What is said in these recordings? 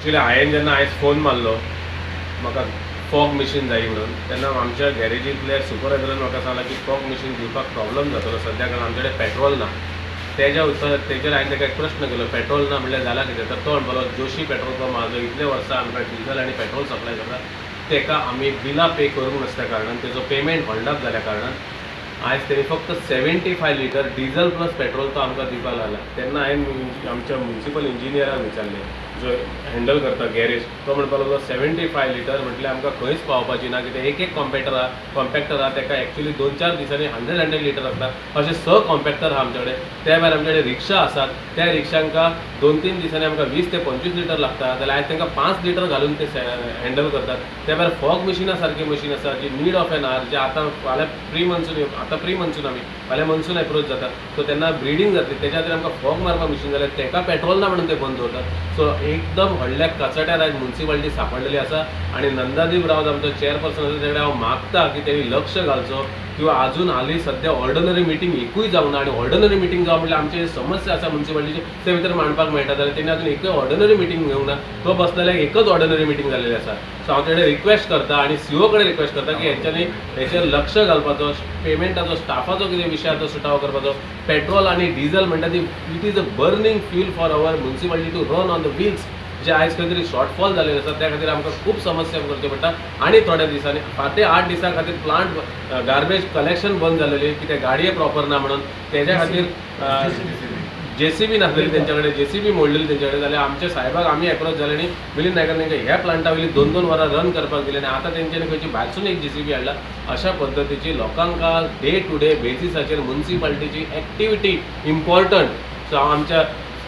Actually हांवें जेन्ना आयज फोन मारलो म्हाका फॉग मशीन जाय म्हणून, तेन्ना आमच्या गॅरेजींतल्या सुपरवायझरान म्हाका सांगलां की फॉग मशीन दिवपाक प्रॉब्लम जातलो सद्या, कारण आमचे कडेन पेट्रोल ना. तेजेर हांवें ताका एक प्रश्न केलो, पेट्रोल ना म्हणल्यार जाला कितें? तर तो म्हणपालो जोशी पेट्रोल पंप आहा जो इतले वर्सां आमकां डिझल आनी पेट्रोल सप्लाय करता, तेका आमी बिलां पे करूंक नासल्या कारणान तेजो पेमेंट होल्ड अप जाल्या कारणान आयज तेणी फक्त 75 लिटर डिझल प्लस पेट्रोल तो आमकां दिवपाक लागला. तेन्ना हांवें आमच्या म्युनिसिपल इंजिनियराक विचारलें जो हँडल करता गॅरेज, तो म्हणपाक लागलो 75 लिटर म्हटल्यार आमकां खंयच पावपाची ना, कित्याक एक कॉम्पॅक्टर आहा तेका एक्चुअली 2-4 दिसांनी 100 लिटर लागता. अशें 6 कॉम्पॅक्टर आहा आमचे कडेन. त्या भायर आमचे कडेन रिक्षा आसात, त्या रिक्षांका 2-3 दिसांनी आमकां 20 ते 25 लिटर लागता, जाल्यार आयज तांकां 5 लिटर घालून ते हँडल करतात. त्या भायर फॉग मशिना सारकी मशीन आसा जी नीड ऑफ एन आवर, जे आतां फाल्यां प्री मन्सून आमी फाल्यां मन्सून एप्रोच जाता, सो तेन्ना ब्रिडींग जातली, तेच्या खातीर आमकां फॉग मारपाक मशीन जाल्यार तेका पेट्रोल ना म्हणून ते बंद दवरतात. सो एकदम व्हडल्या कचट्यार आयज म्युनिसिपालिटी सांपडलेली आसा. आनी नंदादीप रावत आमचो चेअरपर्सन आसा, तेजे कडेन हांव मागता की तेणी लक्ष घालचो, किंवा अजून हालीं सद्या ऑर्डिनरी मिटींग एकूय जावंक ना. आनी ऑर्डिनरी मिटींग जावं म्हणल्यार आमचे समस्या आसा म्युनिसिपालिटीची ते भितर मांडपाक मेळटा, जाल्यार तेणी अजून एकूय ऑर्डिनरी मिटींग घेवंक ना. तो बसलेल्याक एकच ऑर्डिनरी मिटींग जाल्लेली आसा. सो हांव तेणे रिक्वेस्ट करता आनी सीओ कडेन रिक्वेस्ट करता की हेंच्यांनी हेचेर लक्ष घालपाचो, पेमेंटाचो स्टाफाचो कितें विशय आसा तो सुटावो करपाचो. पेट्रोल आनी डिझल म्हणटा ती it is a burning fuel for our municipality to run on the wheels. जे आयज खंय तरी शॉर्टफॉल जाल्लेले आसा, त्या खातीर आमकां खूब समस्या करच्यो पडटा. आनी थोड्या दिसांनी 7 ते 8 दिसां खातीर प्लांट गार्बेज कलेक्शन बंद जालेली, कित्याक गाडये प्रॉपर ना म्हणून. तेज्या खातीर JCB नासलेली तेंच्या कडेन, JCB मोडलेली तेंच्या कडेन. जाल्यार आमच्या साहेबाक आमी एप्रोच जाले आनी मिलिंद नायकान तांकां ह्या प्लांटा वयली 2-2 वरां रन करपाक दिले, आनी आतां तेंच्यांनी खंयची भायरसून एक JCB हाडला. अशा पद्दतीची लोकांका डे टू डे बेसिसाचेर म्युनिसिपालिटीची एक्टिविटी इम्पॉर्टंट. सो हांव आमच्या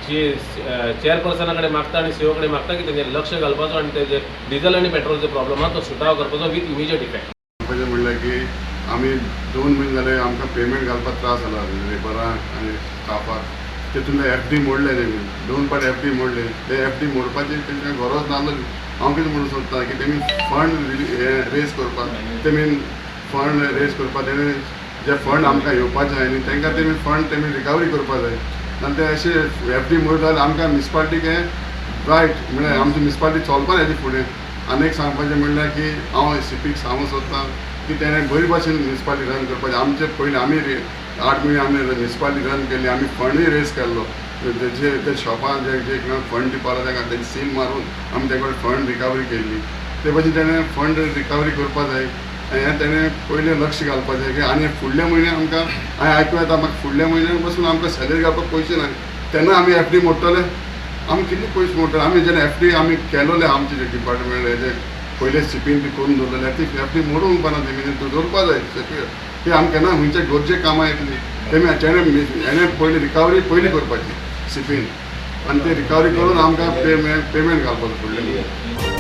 चेअरपर्सना कडेन मागता आनी सीओ कडेन मागता की तेजेर लक्ष घालपाचो आनी तेजे डिझल आनी पेट्रोलचो प्रॉब्लम आहा तो सुटावो करपाचो विथ इमिजिएट इफेक्ट. म्हणलें की आमी 2 म्हयने जाले आमकां पेमेंट घालपाक त्रास जाला लेबरांक आनी स्टाफाक. तेतून FD मोडले तेमी 2 फावट FD मोडले. ते FD मोडपाची तेंकां गरज नासली. हांव कितें म्हणून सोदता की तेमी फंड रेज करपाक, तेमी जे फंड आमकां येवपाचे आहाय न्ही तेंकां तेमी रिकवरी करपा जाय. आनी ते अशे FD मोड जाल्यार आमकां म्युनिसिपालिटीक हें रायट म्हळ्यार आमची म्युनिसिपालिटी चलपा हेजे फुडें. आनी एक सांगपाचें म्हणल्यार की हांव CPक सांगूंक सोदतां की तेणें बरी भाशेन म्युनिसिपालिटी रन करपाचें. आमचे पयलीं आमी 8 म्हयने आमी म्युनिसिपालिटी रन केल्ली, आमी फंडूय रेज केल्लो. ते शॉपान जे फंड दिवपाक ताका तेजी सील मारून आमी तेका फंड रिकवरी केल्ली. ते भाशेन तेणें फंड रिकवरी करपा जाय. हें तेणें पयलें लक्ष घालपाचें की आनी फुडल्या म्हयन्याक आमकां हांवें आयकूं येता म्हाका फुडल्या म्हयन्याक पासून आमकां सॅलरी घालपाक पयशे ना. तेन्ना आमी FD मोडटले. आमी कितले पयशे मोडटले? आमी जेन्ना FD आमी केलोले आमचे जे डिपार्टमेंट हेजे पयले CPन बी करून दवरलेले ती FD मोडूंक उपना तेमी दवरपा जाय. ती आमी केन्ना खंयच्या गरजेक कामां येतली. हेणें पयलीं रिकवरी पयलीं करपाची CPन, आनी ती रिकवरी करून आमकां पेमेंट घालपाचो फुडले.